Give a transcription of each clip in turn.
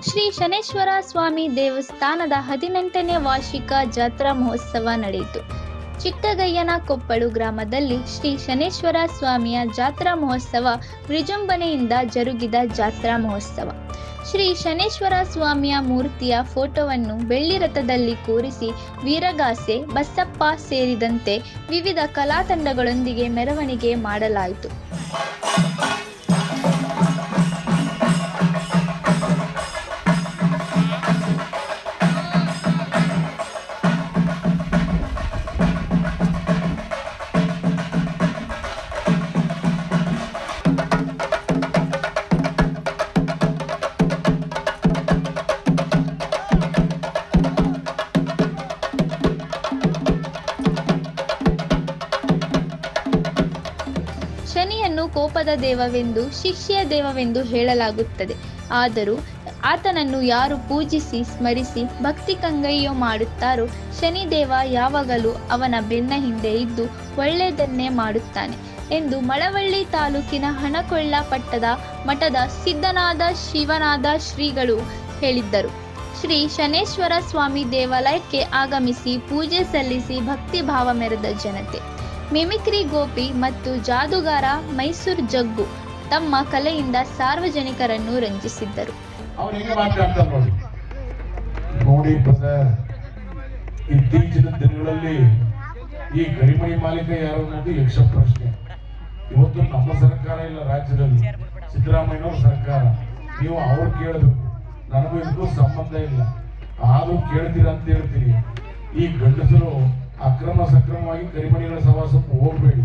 ಶ್ರೀ ಶನೇಶ್ವರ ಸ್ವಾಮಿ ದೇವಸ್ಥಾನದ 18ನೇ ವಾರ್ಷಿಕ ಜಾತ್ರಾ ಮಹೋತ್ಸವ ನಡೆಯಿತು. ಚಿಕ್ಕಗಯ್ಯನ ಕೊಪ್ಪಳು ಗ್ರಾಮದಲ್ಲಿ ಶ್ರೀ ಶನೇಶ್ವರ ಸ್ವಾಮಿಯ ಜಾತ್ರಾ ಮಹೋತ್ಸವ ವಿಜೃಂಭಣೆಯಿಂದ ಜರುಗಿದ ಜಾತ್ರಾ ಮಹೋತ್ಸವ. ಶ್ರೀ ಶನೇಶ್ವರ ಸ್ವಾಮಿಯ ಮೂರ್ತಿಯ ಫೋಟೋವನ್ನು ಬೆಳ್ಳಿ ರಥದಲ್ಲಿ ಕೂರಿಸಿ ವೀರಗಾಸೆ, ಬಸಪ್ಪ ಸೇರಿದಂತೆ ವಿವಿಧ ಕಲಾ ತಂಡಗಳೊಂದಿಗೆ ಮೆರವಣಿಗೆ ಮಾಡಲಾಯಿತು. ಶನಿಯನ್ನು ಕೋಪದ ದೇವವೆಂದು, ಶಿಕ್ಷೆಯ ದೇವವೆಂದು ಹೇಳಲಾಗುತ್ತದೆ. ಆದರೂ ಆತನನ್ನು ಯಾರು ಪೂಜಿಸಿ ಸ್ಮರಿಸಿ ಭಕ್ತಿ ಕಂಗಯ್ಯ ಮಾಡುತ್ತಾರೋ ಶನಿದೇವ ಯಾವಾಗಲೂ ಅವನ ಬೆನ್ನ ಹಿಂದೆ ಇದ್ದು ಒಳ್ಳೆಯದನ್ನೇ ಮಾಡುತ್ತಾನೆ ಎಂದು ಮಳವಳ್ಳಿ ತಾಲೂಕಿನ ಹಣಕೊಳ್ಳ ಪಟ್ಟದ ಮಠದ ಸಿದ್ಧನಾದ ಶಿವನಾದ ಶ್ರೀಗಳು ಹೇಳಿದ್ದರು. ಶ್ರೀ ಶನೇಶ್ವರ ಸ್ವಾಮಿ ದೇವಾಲಯಕ್ಕೆ ಆಗಮಿಸಿ ಪೂಜೆ ಸಲ್ಲಿಸಿ ಭಕ್ತಿ ಭಾವ ಮೆರೆದ ಜನತೆ. ಮಿಮಿಕ್ರಿ ಗೋಪಿ ಮತ್ತು ಜಾದೂಗಾರ ಮೈಸೂರು ಜಗ್ಗು ತಮ್ಮ ಕಲೆಯಿಂದ ಸಾರ್ವಜನಿಕರನ್ನು ರಂಜಿಸಿದ್ದರು. ನೋಡಿ ಬ್ರದರ್, ಇತ್ತೀಚಿನ ದಿನಗಳಲ್ಲಿ ಈ ಗರಿಮಣಿ ಮಾಲೀಕ ಯಾರು ಅನ್ನೋದು ಯಕ್ಷ ಪ್ರಶ್ನೆ. ಇವತ್ತು ನಮ್ಮ ಸರ್ಕಾರ ಇಲ್ಲ, ರಾಜ್ಯದಲ್ಲಿ ಸಿದ್ದರಾಮಯ್ಯನವ್ರ ಸರ್ಕಾರ. ನೀವು ಅವ್ರು ಕೇಳಬೇಕು, ನನಗೂ ಇದಕ್ಕೂ ಸಂಬಂಧ ಇಲ್ಲ. ಆದ್ರೂ ಕೇಳ್ತೀರ ಅಂತ ಹೇಳ್ತೀನಿ. ಈ ಗಂಡಸರು ಅಕ್ರಮ ಸಕ್ರಮವಾಗಿ ಕರಿಮಣಿಗಳ ಸವಾಸಕ್ಕೆ ಹೋಗ್ಬೇಡಿ.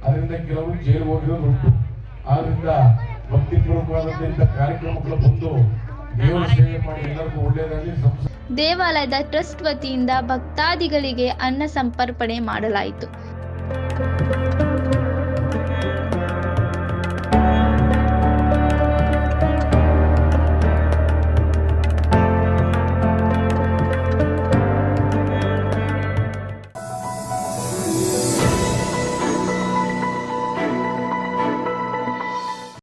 ಅದರಿಂದ ಕೆಲವರು ಜೈಲು ಹೋಗಿರೋದು ಉಂಟು. ಆದ್ರಿಂದ ಭಕ್ತಿಪೂರ್ವಕವಾದಂತ ಕಾರ್ಯಕ್ರಮಗಳು ಬಂದು ದೇವರ ಸೇವೆ ಮಾಡಿ ಎಲ್ಲರಿಗೂ ಒಳ್ಳೆಯದಾಗಲಿ. ದೇವಾಲಯದ ಟ್ರಸ್ಟ್ ವತಿಯಿಂದ ಭಕ್ತಾದಿಗಳಿಗೆ ಅನ್ನ ಸಂತರ್ಪಣೆ ಮಾಡಲಾಯಿತು.